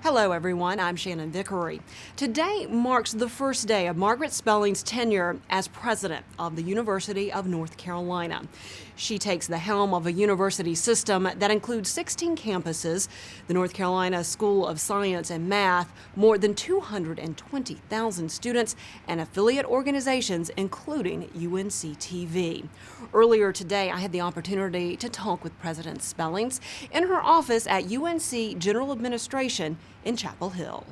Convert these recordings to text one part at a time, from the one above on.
Hello, everyone. I'm Shannon Vickery. Today marks the first day of Margaret Spelling's tenure as president of the University of North Carolina. She takes the helm of a university system that includes 16 campuses, the North Carolina School of Science and Math, more than 220,000 students, and affiliate organizations, including UNC TV. Earlier today, I had the opportunity to talk with President Spellings in her office at UNC General Administration in Chapel Hill.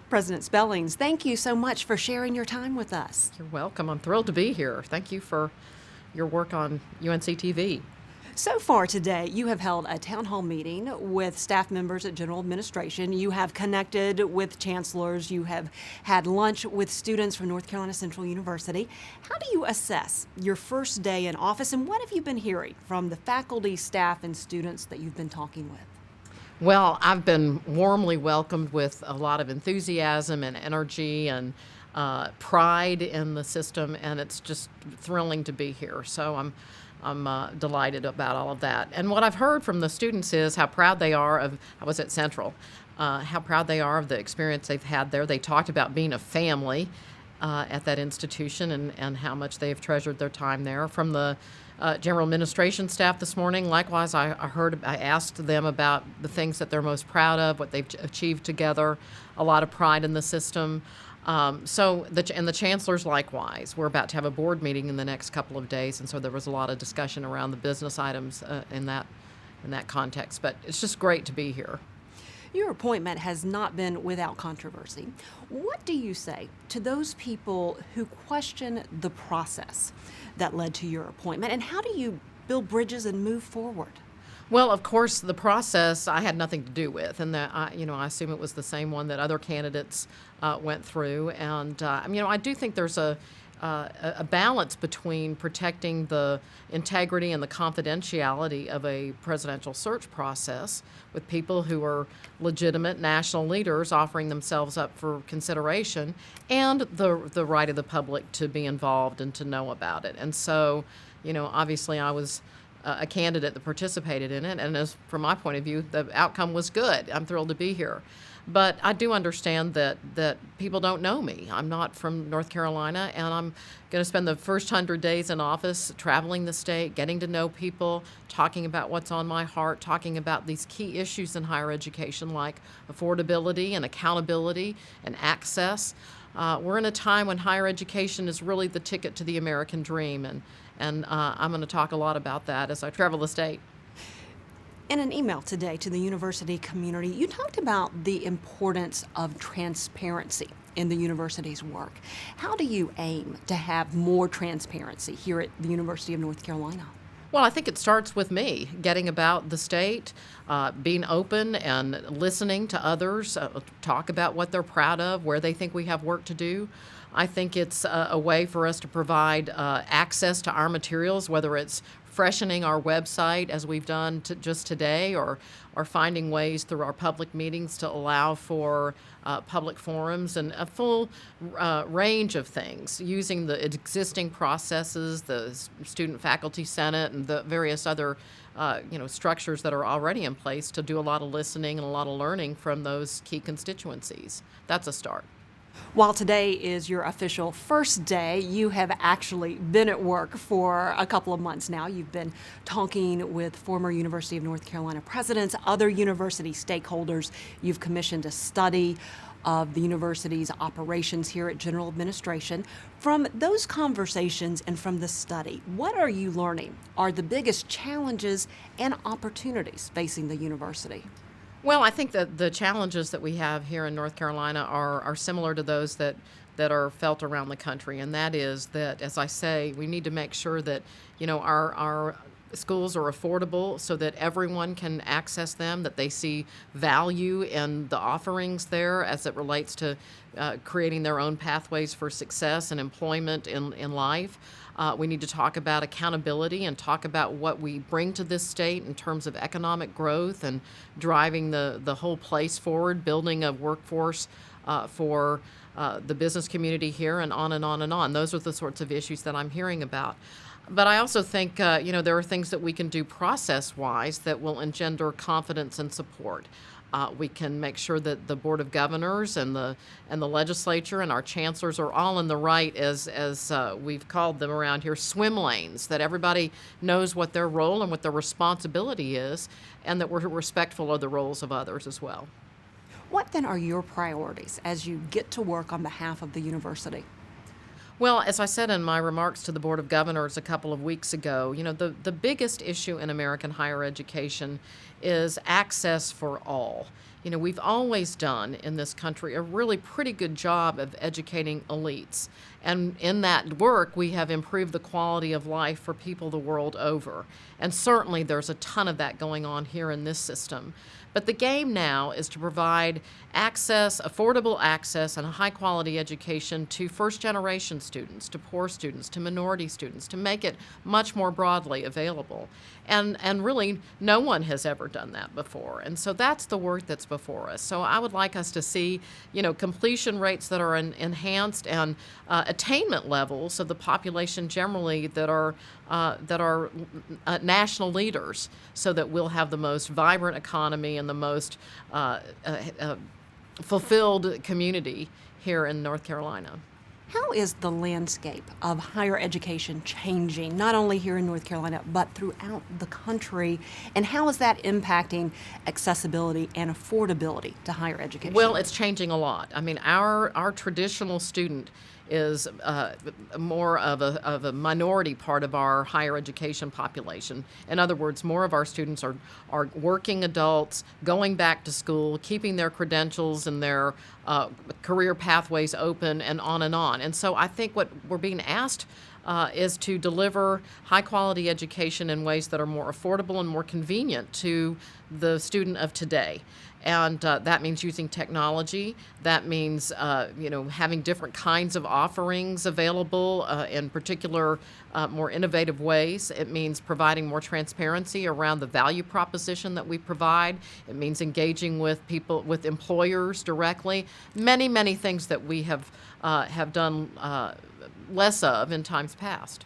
President Spellings, thank you so much for sharing your time with us. You're welcome. I'm thrilled to be here. Thank you for your work on UNC TV. So far today, you have held a town hall meeting with staff members at General Administration. You have connected with chancellors. You have had lunch with students from North Carolina Central University. How do you assess your first day in office, and what have you been hearing from the faculty, staff, and students that you've been talking with? Well, I've been warmly welcomed with a lot of enthusiasm and energy and pride in the system, and it's just thrilling to be here. So I'm delighted about all of that. And what I've heard from the students is how proud they are of, I was at Central, how proud they are of the experience they've had there. They talked about being a family at that institution and how much they've treasured their time there. From the General Administration staff this morning, likewise, I asked them about the things that they're most proud of, what they've achieved together, a lot of pride in the system. And the chancellors likewise. We're about to have a board meeting in the next couple of days, and so there was a lot of discussion around the business items in that context. But it's just great to be here. Your appointment has not been without controversy. What do you say to those people who question the process that led to your appointment, and how do you build bridges and move forward? Well, of course, the process I had nothing to do with, and that I assume it was the same one that other candidates went through. And I do think there's a balance between protecting the integrity and the confidentiality of a presidential search process with people who are legitimate national leaders offering themselves up for consideration, and the right of the public to be involved and to know about it. And so, obviously I was a candidate that participated in it, and as from my point of view, the outcome was good. I'm thrilled to be here. But I do understand that people don't know me. I'm not from North Carolina, and I'm going to spend the first 100 days in office traveling the state, getting to know people, talking about what's on my heart, talking about these key issues in higher education like affordability and accountability and access. We're in a time when higher education is really the ticket to the American dream, and I'm going to talk a lot about that as I travel the state. In an email today to the university community, you talked about the importance of transparency in the university's work. How do you aim to have more transparency here at the University of North Carolina? Well, I think it starts with me, getting about the state, being open and listening to others, talk about what they're proud of, where they think we have work to do. I think it's a way for us to provide access to our materials, whether it's freshening our website as we've done just today, or finding ways through our public meetings to allow for public forums and a full range of things, using the existing processes, the Student Faculty Senate, and the various other structures that are already in place to do a lot of listening and a lot of learning from those key constituencies. That's a start. While today is your official first day, you have actually been at work for a couple of months now. You've been talking with former University of North Carolina presidents, other university stakeholders. You've commissioned a study of the university's operations here at General Administration. From those conversations and from the study, what are you learning are the biggest challenges and opportunities facing the university? Well, I think that the challenges that we have here in North Carolina are similar to those that are felt around the country, and that is that, as I say, we need to make sure that our schools are affordable so that everyone can access them, that they see value in the offerings there as it relates to creating their own pathways for success and employment in life. We need to talk about accountability and talk about what we bring to this state in terms of economic growth and driving the whole place forward, building a workforce for the business community here, and on and on and on. Those are the sorts of issues that I'm hearing about. But I also think, there are things that we can do process-wise that will engender confidence and support. We can make sure that the Board of Governors and the legislature and our chancellors are all in the right, as we've called them around here, swim lanes, that everybody knows what their role and what their responsibility is, and that we're respectful of the roles of others as well. What then are your priorities as you get to work on behalf of the university? Well, as I said in my remarks to the Board of Governors a couple of weeks ago, the biggest issue in American higher education is access for all. We've always done in this country a really pretty good job of educating elites. And in that work, we have improved the quality of life for people the world over. And certainly there's a ton of that going on here in this system. But the game now is to provide access, affordable access, and a high-quality education to first-generation students, to poor students, to minority students, to make it much more broadly available. And really, no one has ever done that before. And so that's the work that's before us. So I would like us to see, completion rates that are enhanced and attainment levels of the population generally that are national leaders, so that we'll have the most vibrant economy and the most fulfilled community here in North Carolina. How is the landscape of higher education changing, not only here in North Carolina, but throughout the country? And how is that impacting accessibility and affordability to higher education? Well, it's changing a lot. I mean, our traditional student is more of a minority part of our higher education population. In other words, more of our students are working adults, going back to school, keeping their credentials and their career pathways open, and on and on. And so I think what we're being asked is to deliver high-quality education in ways that are more affordable and more convenient to the student of today. And that means using technology. That means, having different kinds of offerings available in particular, more innovative ways. It means providing more transparency around the value proposition that we provide. It means engaging with people, with employers directly. Many, many things that we have done less of in times past.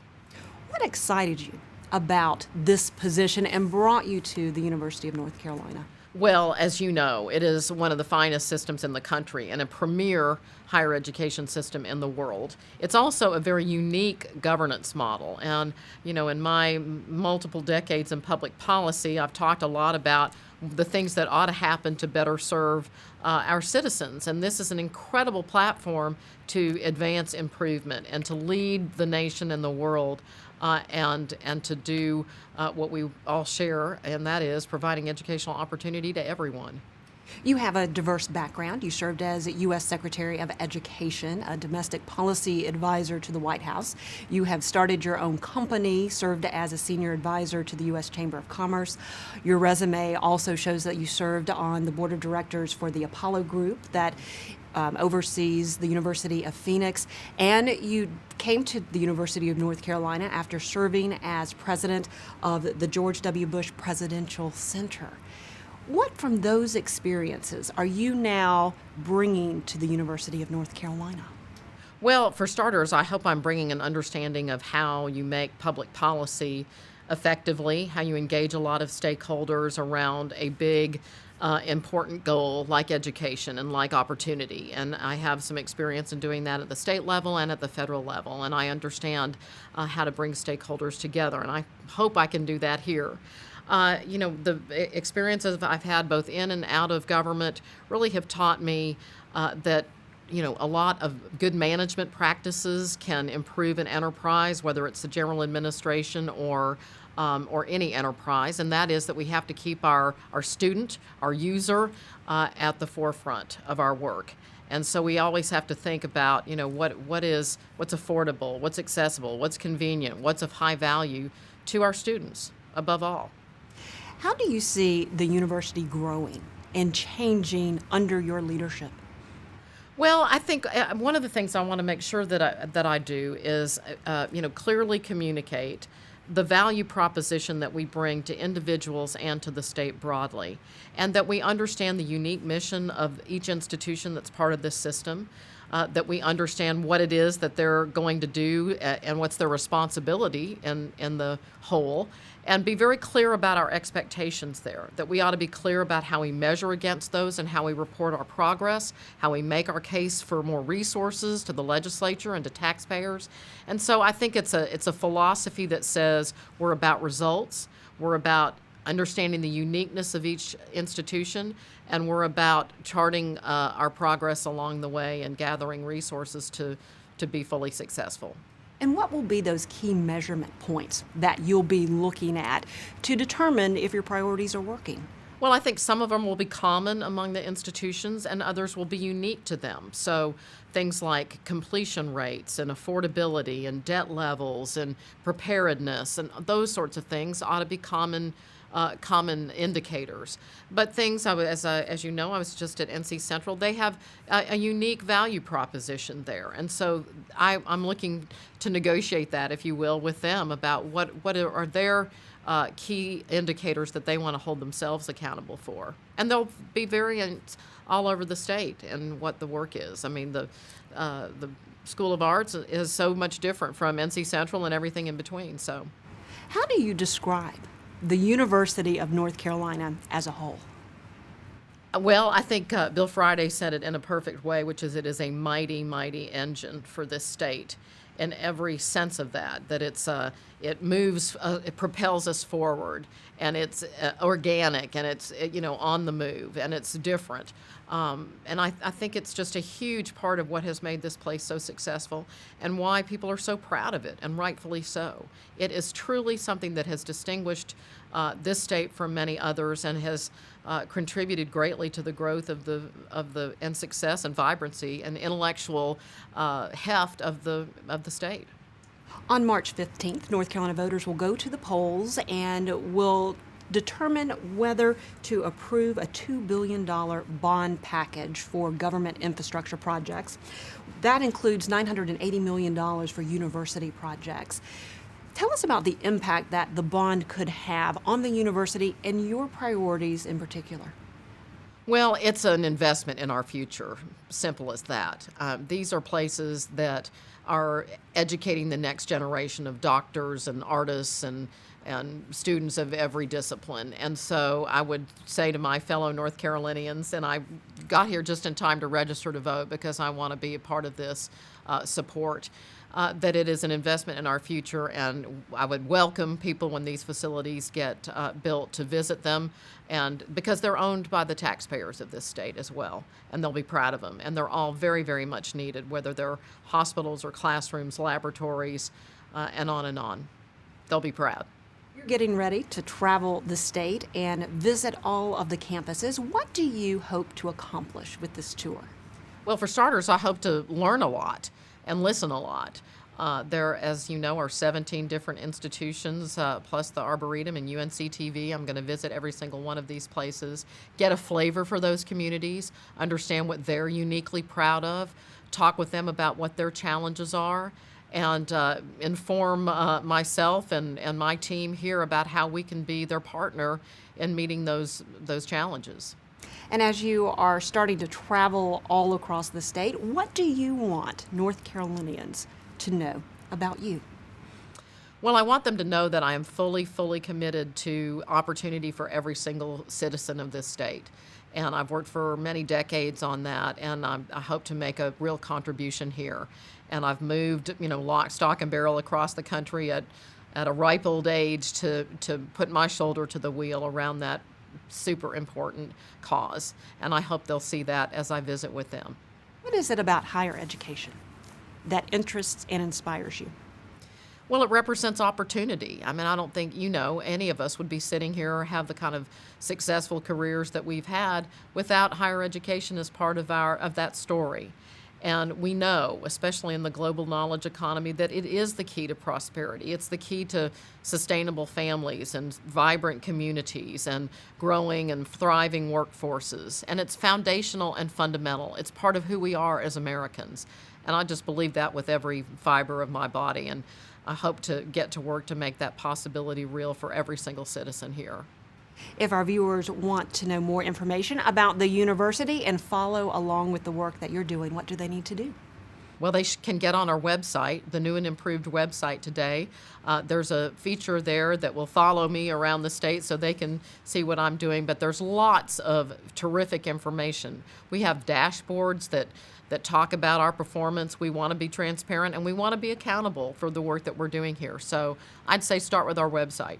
What excited you about this position and brought you to the University of North Carolina? Well, as you know, it is one of the finest systems in the country and a premier higher education system in the world. It's also a very unique governance model. And, in my multiple decades in public policy, I've talked a lot about the things that ought to happen to better serve our citizens. And this is an incredible platform to advance improvement and to lead the nation and the world and to do what we all share, and that is providing educational opportunity to everyone. You have a diverse background. You served as a U.S. Secretary of Education, a domestic policy advisor to the White House. You have started your own company, served as a senior advisor to the U.S. Chamber of Commerce. Your resume also shows that you served on the board of directors for the Apollo Group that oversees the University of Phoenix, and you came to the University of North Carolina after serving as president of the George W. Bush Presidential Center. What from those experiences are you now bringing to the University of North Carolina? Well, for starters, I hope I'm bringing an understanding of how you make public policy effectively, how you engage a lot of stakeholders around a big, important goal like education and like opportunity. And I have some experience in doing that at the state level and at the federal level. And I understand how to bring stakeholders together. And I hope I can do that here. The experiences I've had both in and out of government really have taught me that a lot of good management practices can improve an enterprise, whether it's the general administration or any enterprise, and that is that we have to keep our student, our user, at the forefront of our work. And so we always have to think about, what's affordable, what's accessible, what's convenient, what's of high value to our students above all. How do you see the university growing and changing under your leadership? Well, I think one of the things I want to make sure that I do is, clearly communicate the value proposition that we bring to individuals and to the state broadly, and that we understand the unique mission of each institution that's part of this system. that we understand what it is that they're going to do and what's their responsibility in the whole, and be very clear about our expectations there, that we ought to be clear about how we measure against those and how we report our progress, how we make our case for more resources to the legislature and to taxpayers. And so I think it's a philosophy that says we're about results, we're about understanding the uniqueness of each institution, and we're about charting our progress along the way and gathering resources to be fully successful. And what will be those key measurement points that you'll be looking at to determine if your priorities are working? Well, I think some of them will be common among the institutions and others will be unique to them. So things like completion rates and affordability and debt levels and preparedness and those sorts of things ought to be common indicators. But things, as you know, I was just at NC Central, they have a unique value proposition there. And so I'm looking to negotiate that, if you will, with them about what are their key indicators that they want to hold themselves accountable for. And there'll be variants all over the state in what the work is. I mean, the School of Arts is so much different from NC Central and everything in between. So, how do you describe the University of North Carolina as a whole? Well, I think Bill Friday said it in a perfect way, which is it is a mighty, mighty engine for this state in every sense of that it moves, it propels us forward, and it's organic, and it's on the move, and it's different. And I think it's just a huge part of what has made this place so successful and why people are so proud of it, and rightfully so. It is truly something that has distinguished this state from many others and has contributed greatly to the growth of the and success and vibrancy and intellectual heft of the state. On March 15th, North Carolina voters will go to the polls and will determine whether to approve a $2 billion bond package for government infrastructure projects. That includes $980 million for university projects. Tell us about the impact that the bond could have on the university and your priorities in particular. Well, it's an investment in our future, simple as that. These are places that are educating the next generation of doctors and artists and students of every discipline. And so I would say to my fellow North Carolinians, and I got here just in time to register to vote because I want to be a part of this support, that it is an investment in our future, and I would welcome people when these facilities get built to visit them, and because they're owned by the taxpayers of this state as well, and they'll be proud of them, and they're all very, very much needed, whether they're hospitals or classrooms, laboratories, and on and on. They'll be proud. You're getting ready to travel the state and visit all of the campuses. What do you hope to accomplish with this tour? Well, for starters, I hope to learn a lot and listen a lot. There, as you know, are 17 different institutions, plus the Arboretum and UNC TV. I'm going to visit every single one of these places, get a flavor for those communities, understand what they're uniquely proud of, talk with them about what their challenges are, and inform myself and my team here about how we can be their partner in meeting those challenges. And as you are starting to travel all across the state, what do you want North Carolinians to know about you? Well, I want them to know that I am fully, fully committed to opportunity for every single citizen of this state. And I've worked for many decades on that, and I hope to make a real contribution here. And I've moved, lock, stock, and barrel across the country at a ripe old age to put my shoulder to the wheel around that super important cause. And I hope they'll see that as I visit with them. What is it about higher education that interests and inspires you? Well, it represents opportunity. I mean, I don't think, any of us would be sitting here or have the kind of successful careers that we've had without higher education as part of that story. And we know, especially in the global knowledge economy, that it is the key to prosperity. It's the key to sustainable families and vibrant communities and growing and thriving workforces. And it's foundational and fundamental. It's part of who we are as Americans. And I just believe that with every fiber of my body. And I hope to get to work to make that possibility real for every single citizen here. If our viewers want to know more information about the university and follow along with the work that you're doing, what do they need to do? Well, they can get on our website, the new and improved website today. There's a feature there that will follow me around the state so they can see what I'm doing, but there's lots of terrific information. We have dashboards that talk about our performance. We want to be transparent and we want to be accountable for the work that we're doing here. So I'd say start with our website.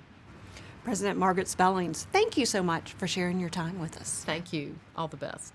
President Margaret Spellings, thank you so much for sharing your time with us. Thank you. All the best.